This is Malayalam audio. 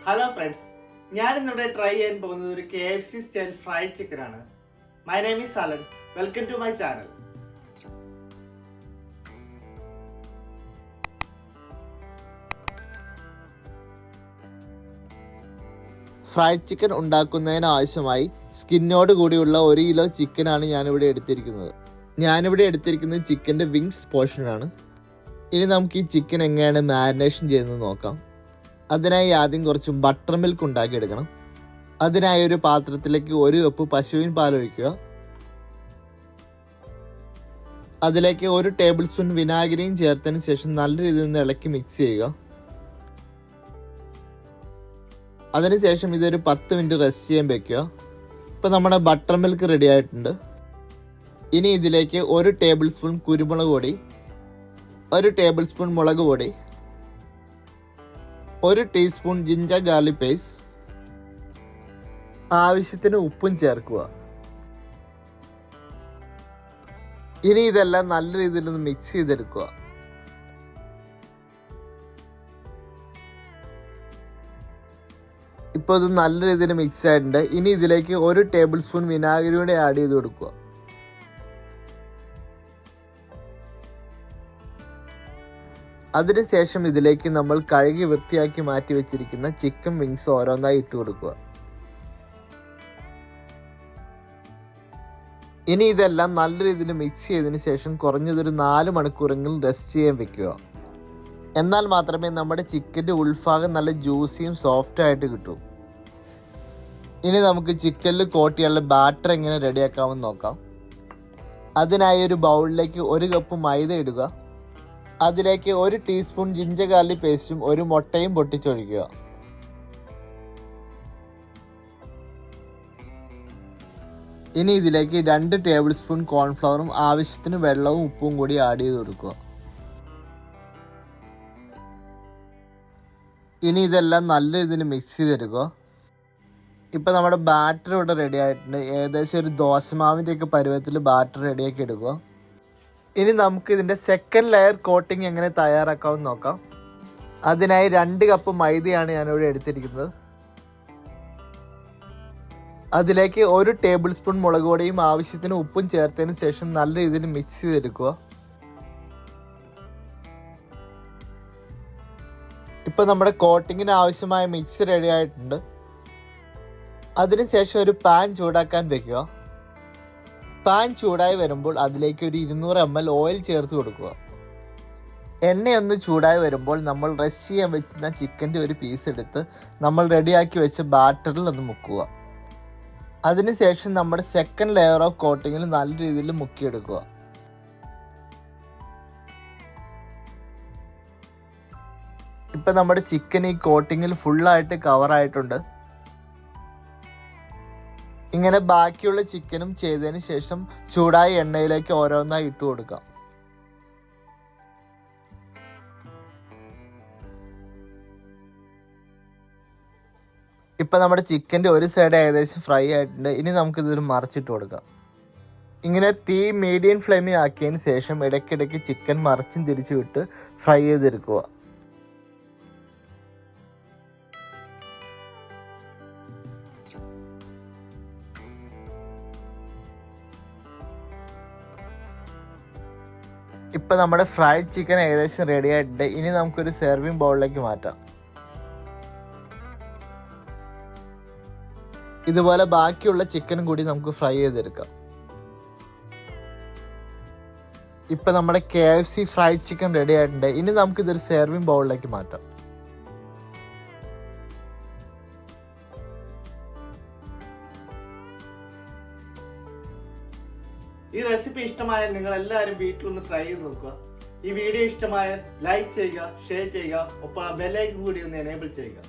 ഹലോ ഫ്രണ്ട്സ്, ഞാൻ ഇന്നിവിടെ ട്രൈ ചെയ്യാൻ പോകുന്നത് ഒരു KFC സ്റ്റൈൽ ഫ്രൈഡ് ചിക്കൻ ആണ്. My name is Alan. Welcome to my channel. Fried chicken ഉണ്ടാക്കുന്നതിന് ആവശ്യമായി സ്കിന്നോട് കൂടിയുള്ള 1 കിലോ ചിക്കനാണ് ഞാനിവിടെ എടുത്തിരിക്കുന്നത്. ചിക്കൻ്റെ വിങ്സ് പോർഷനാണ്. ഇനി നമുക്ക് ഈ ചിക്കൻ എങ്ങനെയാണ് മാരിനേഷൻ ചെയ്യുന്നത് നോക്കാം. അതിനായി ആദ്യം കുറച്ച് ബട്ടർ മിൽക്ക് ഉണ്ടാക്കിയെടുക്കണം. അതിനായി ഒരു പാത്രത്തിലേക്ക് 1 കപ്പ് പശുവിൻ പാൽ ഒഴിക്കുക. അതിലേക്ക് 1 ടേബിൾ സ്പൂൺ വിനാഗിരിയും ചേർത്തതിന് ശേഷം നല്ല രീതിയിൽ നിന്ന് ഇളക്കി മിക്സ് ചെയ്യുക. അതിനുശേഷം ഇതൊരു 10 മിനിറ്റ് റെസ്റ്റ് ചെയ്യാൻ വെക്കുക. ഇപ്പോൾ നമ്മുടെ ബട്ടർ മിൽക്ക് റെഡി ആയിട്ടുണ്ട്. ഇനി ഇതിലേക്ക് 1 ടേബിൾ സ്പൂൺ കുരുമുളക് പൊടി, 1 ടേബിൾ സ്പൂൺ മുളക് പൊടി, 1 ടീസ്പൂൺ ജിഞ്ചർ ഗാർലിക് പേസ്റ്റ്, ആവശ്യത്തിന് ഉപ്പും ചേർക്കുക. ഇനി ഇതെല്ലാം നല്ല രീതിയിൽ ഒന്ന് മിക്സ് ചെയ്തെടുക്കുക. ഇപ്പോൾ ഇത് നല്ല രീതിയിൽ മിക്സ് ആയിട്ടുണ്ട്. ഇനി ഇതിലേക്ക് 1 ടേബിൾ സ്പൂൺ വിനാഗിരി കൂടെ ആഡ് ചെയ്ത് കൊടുക്കുക. അതിനുശേഷം ഇതിലേക്ക് നമ്മൾ കഴുകി വൃത്തിയാക്കി മാറ്റി വെച്ചിരിക്കുന്ന ചിക്കൻ വിങ്സ് ഓരോന്നായി ഇട്ട് കൊടുക്കുക. ഇനി ഇതെല്ലാം നല്ല രീതിയിൽ മിക്സ് ചെയ്തതിന് ശേഷം കുറഞ്ഞതൊരു 4 മണിക്കൂറെങ്കിലും റെസ്റ്റ് ചെയ്യാൻ വെക്കുക. എന്നാൽ മാത്രമേ നമ്മുടെ ചിക്കൻ്റെ ഉൾഭാഗം നല്ല ജ്യൂസിയും സോഫ്റ്റ് ആയിട്ട് കിട്ടും. ഇനി നമുക്ക് ചിക്കനിൽ കോട്ട് ചെയ്യാനുള്ള ബാറ്റർ എങ്ങനെ റെഡിയാക്കാമെന്ന് നോക്കാം. അതിനായി ഒരു ബൗളിലേക്ക് 1 കപ്പ് മൈദ ഇടുക. അതിലേക്ക് 1 ടീസ്പൂൺ ജിഞ്ചർ ഗാർലിക് പേസ്റ്റും 1 മുട്ടയും പൊട്ടിച്ചൊഴിക്കുക. ഇനി ഇതിലേക്ക് 2 ടേബിൾ സ്പൂൺ കോൺഫ്ലവറും ആവശ്യത്തിന് വെള്ളവും ഉപ്പും കൂടി ആഡ് ചെയ്ത് കൊടുക്കുക. ഇനി ഇതെല്ലാം നല്ല രീതിയിൽ മിക്സ് ചെയ്തെടുക്കുക. ഇപ്പോൾ നമ്മുടെ ബാറ്റർ ഇവിടെ റെഡി ആയിട്ടുണ്ട്. ഏകദേശം ഒരു ദോശമാവിൻ്റെയൊക്കെ പരുവത്തിൽ ബാറ്റർ റെഡിയാക്കി എടുക്കുക. ഇനി നമുക്ക് ഇതിൻ്റെ സെക്കൻഡ് ലെയർ കോട്ടിങ് എങ്ങനെ തയ്യാറാക്കാമെന്ന് നോക്കാം. അതിനായി 2 കപ്പ് മൈദയാണ് ഞാനിവിടെ എടുത്തിരിക്കുന്നത്. അതിലേക്ക് 1 ടേബിൾ സ്പൂൺ മുളക് പൊടിയും ആവശ്യത്തിന് ഉപ്പും ചേർത്തതിന് ശേഷം നല്ല രീതിയിൽ മിക്സ് ചെയ്തെടുക്കുക. ഇപ്പോൾ നമ്മുടെ കോട്ടിങ്ങിന് ആവശ്യമായ മിക്സ് റെഡി ആയിട്ടുണ്ട്. അതിനുശേഷം ഒരു പാൻ ചൂടാക്കാൻ വെക്കുക. പാൻ ചൂടായി വരുമ്പോൾ അതിലേക്ക് ഒരു 200 ml ഓയിൽ ചേർത്ത് കൊടുക്കുക. എണ്ണയൊന്ന് ചൂടായി വരുമ്പോൾ നമ്മൾ റെസ്റ്റ് ചെയ്യാൻ വെച്ചിരുന്ന ചിക്കൻ്റെ ഒരു പീസ് എടുത്ത് നമ്മൾ റെഡിയാക്കി വെച്ച ബാറ്ററിൽ ഒന്ന് മുക്കുക. അതിനുശേഷം നമ്മുടെ സെക്കൻഡ് ലെയർ ഓഫ് കോട്ടിങ്ങിൽ നല്ല രീതിയിൽ മുക്കിയെടുക്കുക. ഇപ്പം നമ്മുടെ ചിക്കൻ ഈ കോട്ടിങ്ങിൽ ഫുള്ളായിട്ട് കവറായിട്ടുണ്ട്. ഇങ്ങനെ ബാക്കിയുള്ള ചിക്കനും ചെയ്തതിന് ശേഷം ചൂടായ എണ്ണയിലേക്ക് ഓരോന്നായി ഇട്ട് കൊടുക്കാം. ഇപ്പം നമ്മുടെ ചിക്കൻ്റെ ഒരു സൈഡ് ഏകദേശം ഫ്രൈ ആയിട്ടുണ്ട്. ഇനി നമുക്കിതൊരു മറിച്ചിട്ട് കൊടുക്കാം. ഇങ്ങനെ തീ മീഡിയം ഫ്ലെയിമിൽ ആക്കിയതിന് ശേഷം ഇടയ്ക്കിടയ്ക്ക് ചിക്കൻ മറിച്ചും തിരിച്ചു വിട്ട് ഫ്രൈ ചെയ്തെടുക്കുക. ഇപ്പം നമ്മുടെ ഫ്രൈഡ് ചിക്കൻ ഏകദേശം റെഡി ആയിട്ടുണ്ട്. ഇനി നമുക്കൊരു സെർവിങ് ബൗളിലേക്ക് മാറ്റാം. ഇതുപോലെ ബാക്കിയുള്ള ചിക്കനും കൂടി നമുക്ക് ഫ്രൈ ചെയ്തെടുക്കാം. ഇപ്പം നമ്മുടെ KFC ഫ്രൈഡ് ചിക്കൻ റെഡി ആയിട്ടുണ്ട്. ഇനി നമുക്കിതൊരു സെർവിങ് ബൗളിലേക്ക് മാറ്റാം. ഈ റെസിപ്പി ഇഷ്ടമായാൽ നിങ്ങൾ എല്ലാവരും വീട്ടിലൊന്ന് ട്രൈ ചെയ്ത് നോക്കുക. ഈ വീഡിയോ ഇഷ്ടമായാൽ ലൈക്ക് ചെയ്യുക, ഷെയർ ചെയ്യുക, ഒപ്പം ബെൽ ഐക്കൺ കൂടി ഒന്ന് എനേബിൾ ചെയ്യുക.